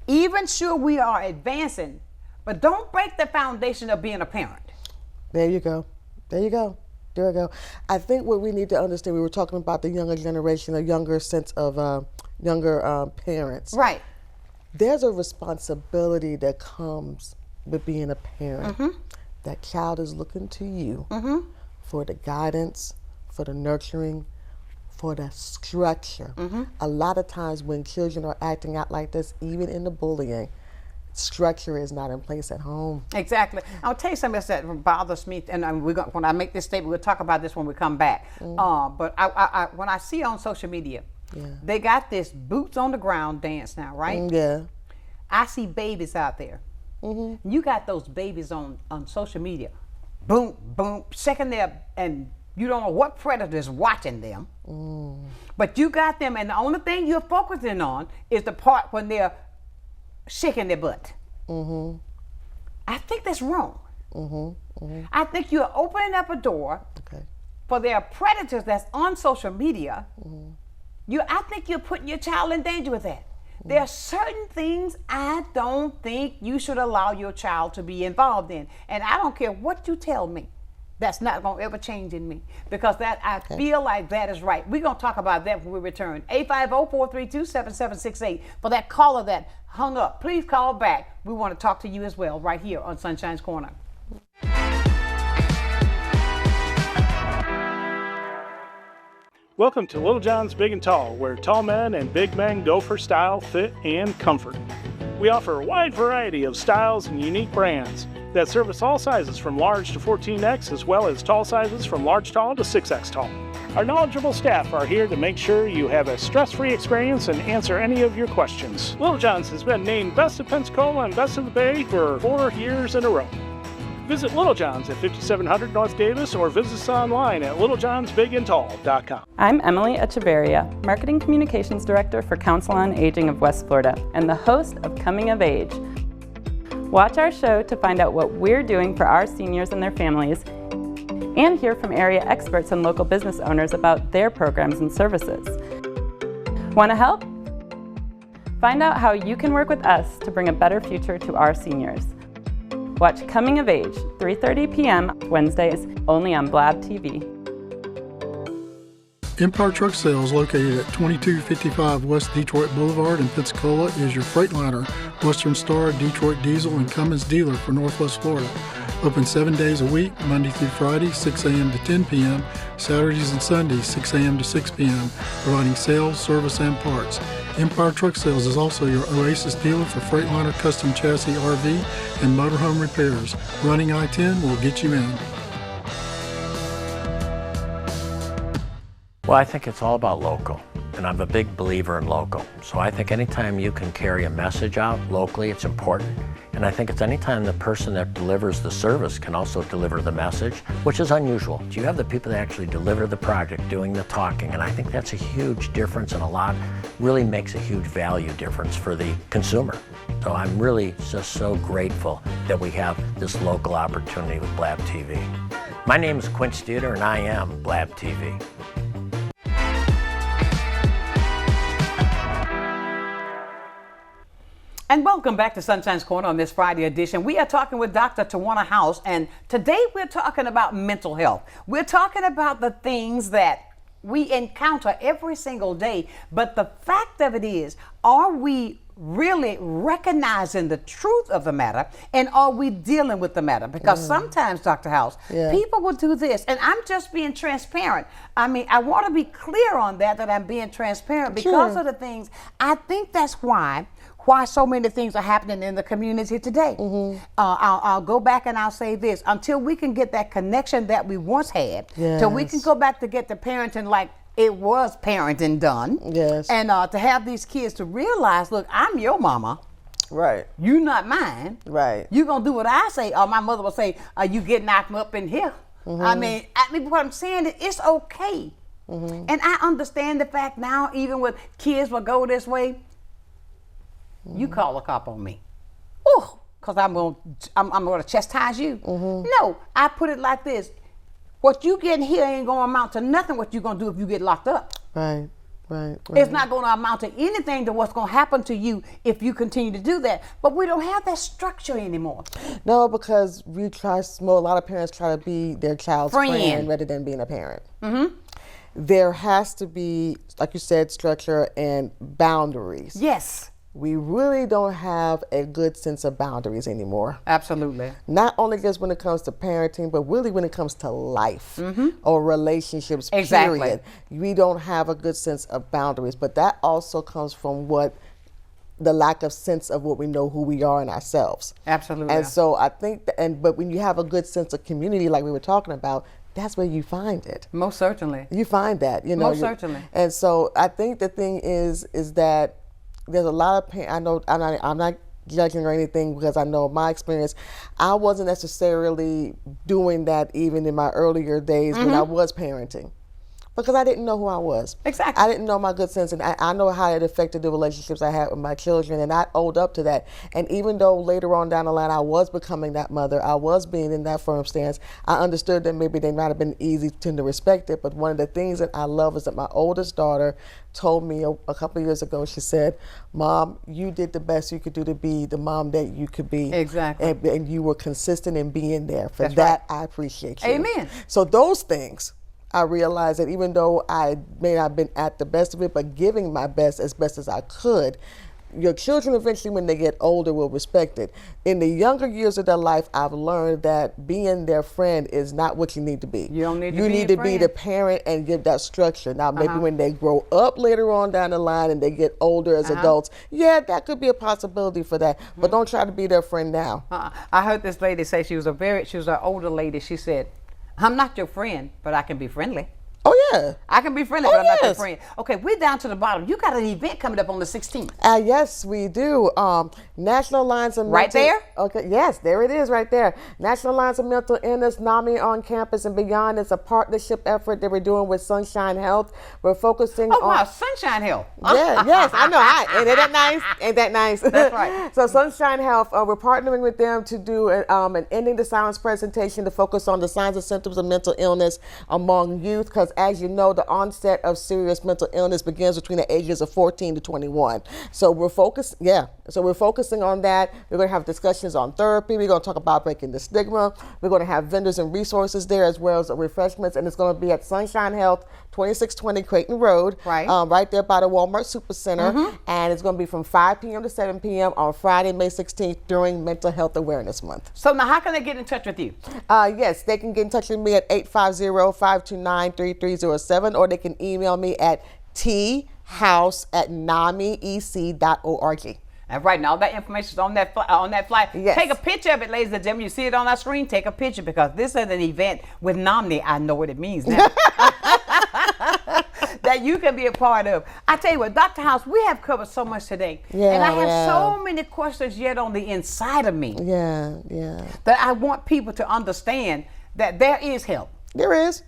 even sure we are advancing, but don't break the foundation of being a parent. There you go. There you go. There we go. I think what we need to understand, we were talking about the younger generation, a younger sense of younger parents. Right. There's a responsibility that comes with being a parent. That child is looking to you for the guidance, for the nurturing, for the structure. A lot of times when children are acting out like this, even in the bullying, structure is not in place at home. Exactly. I'll tell you something else that bothers me, and when I make this statement, we'll talk about this when we come back. But I when I see on social media, they got this boots on the ground dance now, right? Yeah. I see babies out there. You got those babies on social media, boom, boom, shaking their, and you don't know what predator's watching them. But you got them, and the only thing you're focusing on is the part when they're shaking their butt. I think that's wrong. I think you're opening up a door for their predators that's on social media. I think you're putting your child in danger with that. There are certain things I don't think you should allow your child to be involved in. And I don't care what you tell me. That's not going to ever change in me, because I feel like that is right. We're going to talk about that when we return. 850-432-7768. For that caller that hung up, please call back. We want to talk to you as well right here on Sunshine's Corner. Welcome to Little John's Big and Tall, where tall men and big men go for style, fit, and comfort. We offer a wide variety of styles and unique brands that service all sizes from large to 14X, as well as tall sizes from large tall to 6X tall. Our knowledgeable staff are here to make sure you have a stress-free experience and answer any of your questions. Little John's has been named Best of Pensacola and Best of the Bay for 4 years in a row. Visit Little John's at 5700 North Davis or visit us online at littlejohnsbigandtall.com. I'm Emily Echeverria, Marketing Communications Director for Council on Aging of West Florida and the host of Coming of Age. Watch our show to find out what we're doing for our seniors and their families, and hear from area experts and local business owners about their programs and services. Want to help? Find out how you can work with us to bring a better future to our seniors. Watch Coming of Age, 3:30 p.m. Wednesdays, only on Blab TV. Empire Truck Sales, located at 2255 West Detroit Boulevard in Pensacola, is your Freightliner, Western Star, Detroit Diesel, and Cummins dealer for Northwest Florida. Open 7 days a week, Monday through Friday, 6 a.m. to 10 p.m., Saturdays and Sundays, 6 a.m. to 6 p.m., providing sales, service, and parts. Empire Truck Sales is also your Oasis dealer for Freightliner custom chassis RV and motorhome repairs. Running I-10 will get you in. Well, I think it's all about local, and I'm a big believer in local. So I think anytime you can carry a message out locally, it's important. And I think it's anytime the person that delivers the service can also deliver the message, which is unusual. You have the people that actually deliver the project doing the talking, and I think that's a huge difference, and really makes a huge value difference for the consumer. So I'm really just so grateful that we have this local opportunity with Blab TV. My name is Quint Studer, and I am Blab TV. And welcome back to Sunshine's Corner on this Friday edition. We are talking with Dr. Tawana House, and today we're talking about mental health. We're talking about the things that we encounter every single day, but the fact of it is, are we really recognizing the truth of the matter, and are we dealing with the matter? Because sometimes, Dr. House, people will do this, and I'm just being transparent. I mean, I want to be clear on that I'm being transparent because of the things. I think that's why so many things are happening in the community today. I'll go back and I'll say this: until we can get that connection that we once had, till we can go back to get the parenting like it was parenting done, and to have these kids to realize, look, I'm your mama. Right. You not mine. Right. You gonna do what I say, or my mother will say, you getting knocked up in here. I mean, what I'm saying is it's okay. And I understand the fact now, even with kids will go this way, you call a cop on me. Oh, because I'm gonna chastise you. No, I put it like this. What you getting here ain't gonna amount to nothing what you gonna do if you get locked up. Right. It's not gonna amount to anything to what's gonna happen to you if you continue to do that. But we don't have that structure anymore. No, because a lot of parents try to be their child's friend rather than being a parent. There has to be, like you said, structure and boundaries. Yes. We really don't have a good sense of boundaries anymore. Absolutely. Not only just when it comes to parenting, but really when it comes to life or relationships, exactly. Period. We don't have a good sense of boundaries, but that also comes from the lack of sense of what we know who we are in ourselves. Absolutely. And so I think, but when you have a good sense of community, like we were talking about, that's where you find it. Most certainly. You find that, you know. Most certainly. And so I think the thing is that there's a lot of pain. I know I'm not judging or anything, because I know my experience. I wasn't necessarily doing that even in my earlier days when I was parenting, because I didn't know who I was. Exactly. I didn't know my good sense, and I know how it affected the relationships I had with my children, and I owed up to that. And even though later on down the line I was becoming that mother, I was being in that firm stance, I understood that maybe they might have been easy to respect it. But one of the things that I love is that my oldest daughter told me a couple of years ago, she said, "Mom, you did the best you could do to be the mom that you could be." Exactly. And you were consistent in being there. For That's that, right. I appreciate you. Amen. So those things, I realized that even though I may not have been at the best of it, but giving my best as I could, your children eventually, when they get older, will respect it. In the younger years of their life, I've learned that being their friend is not what you need to be. You don't need to be You need to be friend. the parent and give that structure. Now, maybe when they grow up later on down the line and they get older as adults, that could be a possibility for that. But don't try to be their friend now. I heard this lady say, she was an older lady. She said, "I'm not your friend, but I can be friendly." Oh, yeah. I can be friendly, but I'm not your friend. Okay, we're down to the bottom. You got an event coming up on the 16th. Yes, we do. National Alliance of Right there? Okay, yes, there it is right there. National Alliance of Mental Illness, NAMI on campus and beyond. It's a partnership effort that we're doing with Sonshine Health. We're focusing on... Oh, wow, Sonshine Health. Yes, I know. Ain't that nice? Ain't that nice? That's right. So Sonshine Health, we're partnering with them to do an Ending the Silence presentation to focus on the signs and symptoms of mental illness among youth, because as you know, the onset of serious mental illness begins between the ages of 14 to 21. So we're focusing on that. We're going to have discussions on therapy. We're going to talk about breaking the stigma. We're going to have vendors and resources there, as well as refreshments, and it's going to be at Sonshine Health, 2620 Creighton Road, right there by the Walmart Supercenter, and it's going to be from 5 p.m. to 7 p.m. on Friday, May 16th, during Mental Health Awareness Month. So now, how can they get in touch with you? Yes, they can get in touch with me at 850-529-3307, or they can email me at thouse@namiec.org. And right now, all that information is on that flyer. Yes. Take a picture of it, ladies and gentlemen. You see it on our screen. Take a picture, because this is an event with NAMI. I know what it means now. that you can be a part of. I tell you what, Dr. House, we have covered so much today. Yeah, and I have so many questions yet on the inside of me. Yeah. That I want people to understand that there is help. There is.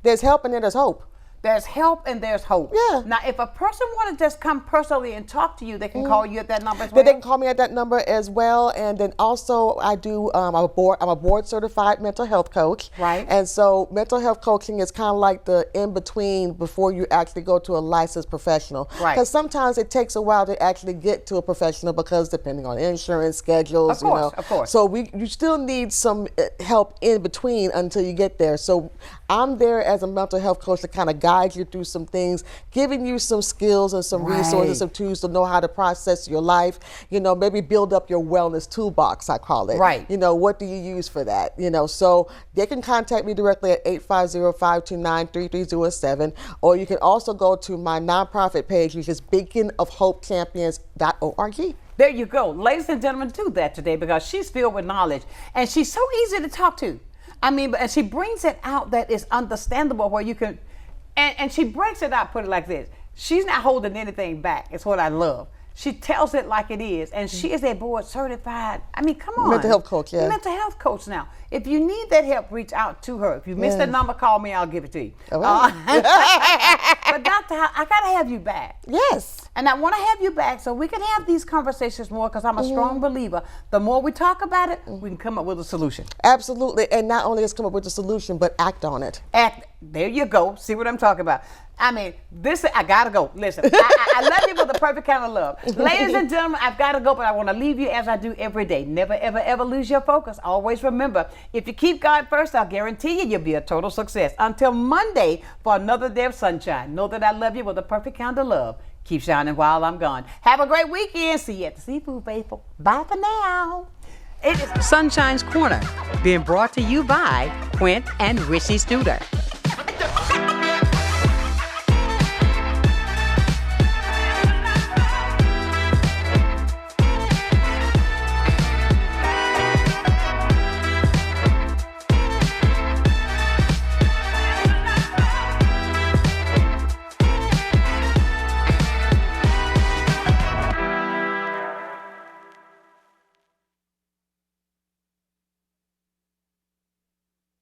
There's help and then there's hope. There's help and there's hope. Yeah. Now, if a person want to just come personally and talk to you, they can call you at that number as well? They can call me at that number as well. And then also I do, I'm a board certified mental health coach. Right. And so mental health coaching is kind of like the in-between before you actually go to a licensed professional. Right. Because sometimes it takes a while to actually get to a professional because depending on insurance schedules, Of course. So you still need some help in between until you get there. So I'm there as a mental health coach to kind of guide you through some things, giving you some skills and some resources, some tools to know how to process your life, maybe build up your wellness toolbox, I call it. Right. What do you use for that? So they can contact me directly at 850-529-3307, or you can also go to my nonprofit page, which is beaconofhopechampions.org. There you go. Ladies and gentlemen, do that today because she's filled with knowledge and she's so easy to talk to. And she brings it out that is understandable where you can, and she breaks it out, put it like this. She's not holding anything back. It's what I love. She tells it like it is, and she is a board certified. I mean, come on. Mental health coach, yeah. Mental health coach now. If you need that help, reach out to her. If you missed the number, call me. I'll give it to you. All right. But Dr. I got to have you back. Yes. And I want to have you back so we can have these conversations more because I'm a strong believer. The more we talk about it, we can come up with a solution. Absolutely. And not only just come up with a solution, but act on it. There you go. See what I'm talking about. I mean, I got to go. Listen, I love you with the perfect kind of love. Ladies and gentlemen, I've got to go, but I want to leave you as I do every day. Never, ever, ever lose your focus. Always remember, if you keep God first, I'll guarantee you'll be a total success. Until Monday for another day of sunshine. Know that I love you with the perfect kind of love. Keep shining while I'm gone. Have a great weekend. See you at the Seafood Faithful. Bye for now. It is Sunshine's Corner, being brought to you by Quint and Richie Studer.